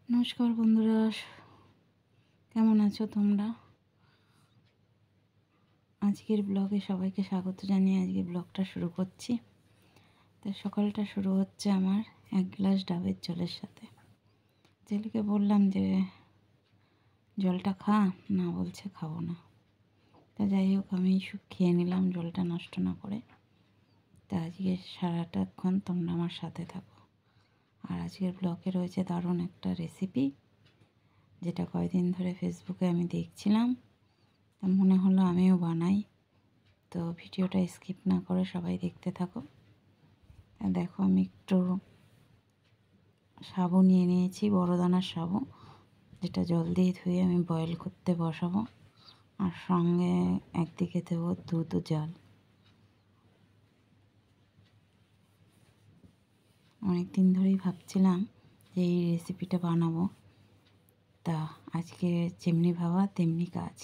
নমস্কার বন্ধুরা, কেমন আছো তোমরা? আজকের ব্লগে সবাইকে স্বাগত জানিয়ে আজকে ব্লগটা শুরু করছি। তো সকালটা শুরু হচ্ছে আমার এক গ্লাস ডাবের জলের সাথে। ছেলেকে বললাম যে জলটা খা, না বলছে খাবো না। তা যাই হোক, আমি খেয়ে নিলাম জলটা নষ্ট না করে। তা আজকে সারাটাক্ষণ তোমরা আমার সাথে থাকো। আর আজকের ব্লগে রয়েছে দারুণ একটা রেসিপি, যেটা কয়েকদিন ধরে ফেসবুকে আমি দেখছিলাম। তা মনে হলো আমিও বানাই। তো ভিডিওটা স্কিপ না করে সবাই দেখতে থাকো। দেখো, আমি একটু সাবু নিয়ে নিয়েছি, বড় দানার সাবু, যেটা জল দিয়ে ধুয়ে আমি বয়েল করতে বসাবো। আর সঙ্গে একদিকে দেবো দুধ ও জাল। অনেক দিন ধরেই ভাবছিলাম যে এই রেসিপিটা বানাবো। তা আজকে যেমনি ভাবা তেমনি কাজ।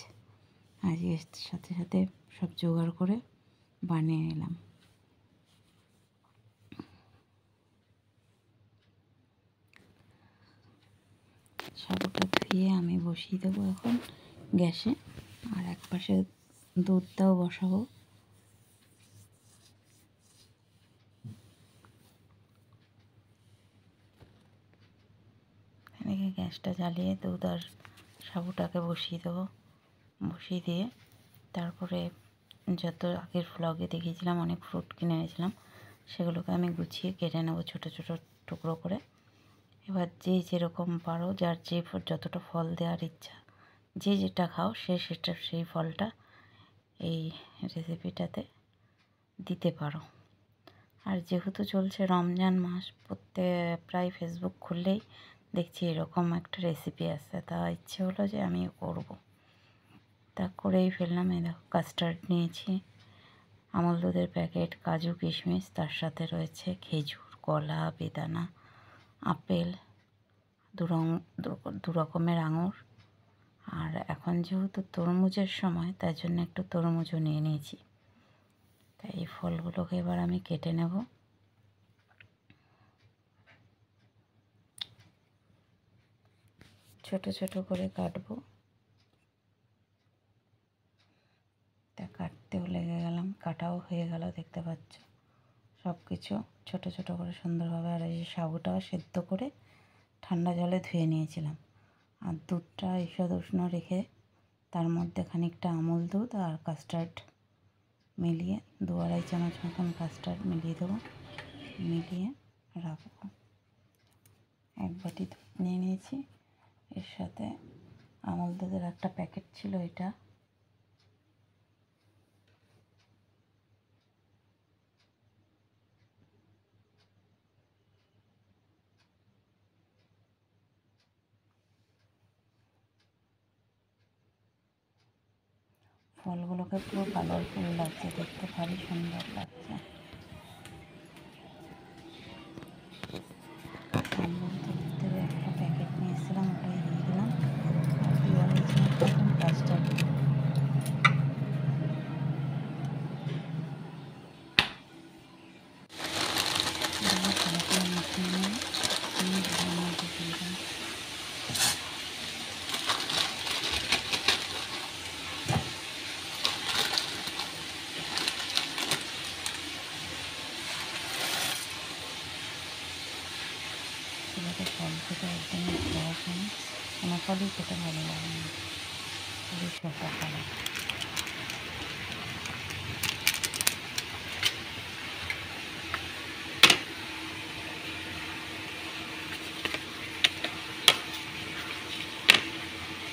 আজকে সাথে সাথে সব জোগাড় করে বানিয়ে নিলাম। সাবুটা ধুয়ে আমি বসিয়ে দেবো এখন গ্যাসে, আর এক পাশে দুধটাও বসাবো। এদিকে গ্যাসটা জ্বালিয়ে দুধ আর সাবুটাকে বসিয়ে দেবো। বসিয়ে দিয়ে তারপরে যত আগের ব্লগে দেখিয়েছিলাম অনেক ফ্রুট কিনে এনেছিলাম, সেগুলোকে আমি গুছিয়ে কেটে নেবো ছোটো ছোটো টুকরো করে। এবার যে যেরকম পারো, যার যে যতটা ফল দেওয়ার ইচ্ছা, যে যেটা খাও সেটা সেই ফলটা এই রেসিপিটাতে দিতে পারো। আর যেহেতু চলছে রমজান মাস, প্রায় ফেসবুক খুললেই দেখছি এরকম একটা রেসিপি আসছে। তা ইচ্ছে হলো যে আমি করব। তা করেই ফেললাম। এই দেখো, কাস্টার্ড নিয়েছি, আমল দুধের প্যাকেট, কাজু কিশমিশ, তার সাথে রয়েছে খেজুর, কলা, বেদানা, আপেল, দু রকমের আঙুর। আর এখন যেহেতু তরমুজের সময়, তাই জন্য একটু তরমুজও নিয়ে নিয়েছি। তাই এই ফলগুলোকে এবার আমি কেটে নেব। ছোট ছোট করে কাটবো। তা কাটতেও লেগে গেলাম, কাটাও হয়ে গেল, দেখতে পাচ্ছ সব কিছু ছোট ছোট করে সুন্দরভাবে। আর এই সাবুটাও সেদ্ধ করে ঠান্ডা জলে ধুয়ে নিয়েছিলাম। আর দুধটা ঈষৎ উষ্ণ রেখে তার মধ্যে খানিকটা আমুল দুধ আর কাস্টার্ড মিলিয়ে 2-2.5 চামচ মতন কাস্টার্ড মিলিয়ে দেবো। মিলিয়ে রাখবো। এক বাটি দুধ নিয়ে নিয়েছি, এর সাথে আমুল দুধের একটা প্যাকেট ছিল, এটা ফলগুলোকে পুরো কালারফুল লাগছে, দেখতে ভারী সুন্দর লাগছে। আমুল দুধের একটা প্যাকেট নিয়ে এসেছিলাম, ওটাই দিয়ে দিলাম। আর 2-2.5 চামচ মতন কাস্টার্ড। ভালো করে মিশিয়ে নিয়ে আমি ঘরের মধ্যে দিয়ে দিলাম। ছেলেকে ফল খেতে একদমই শখ নেই, কোনো ফলই খেতে ভালো লাগে না, খুবই শোষা ফল।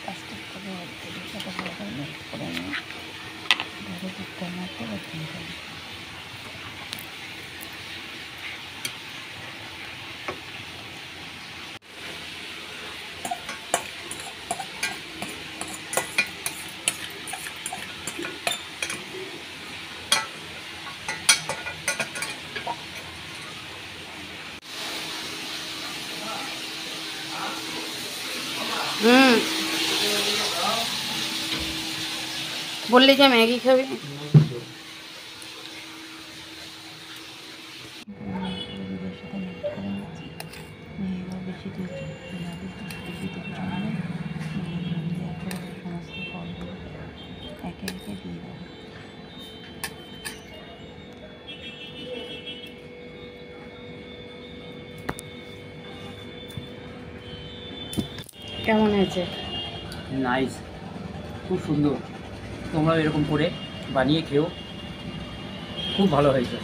প্লাস্টিক থেকে ছোটো বড় করে মিক্স করে নিয়ে ধরে দুধটার মধ্যে দিয়ে দেবো। বললি যে ম্যাগি খাবি। দুধের সাথে মিক্স করে নিচ্ছি, নিয়ে এবার বেশি দুধ লাগবে একে একে দিয়ে দেবো। কেমন হয়েছে? নাইস, খুব সুন্দর। তোমরা এরকম করে বানিয়ে খেও, খুব ভালো হয়েছে।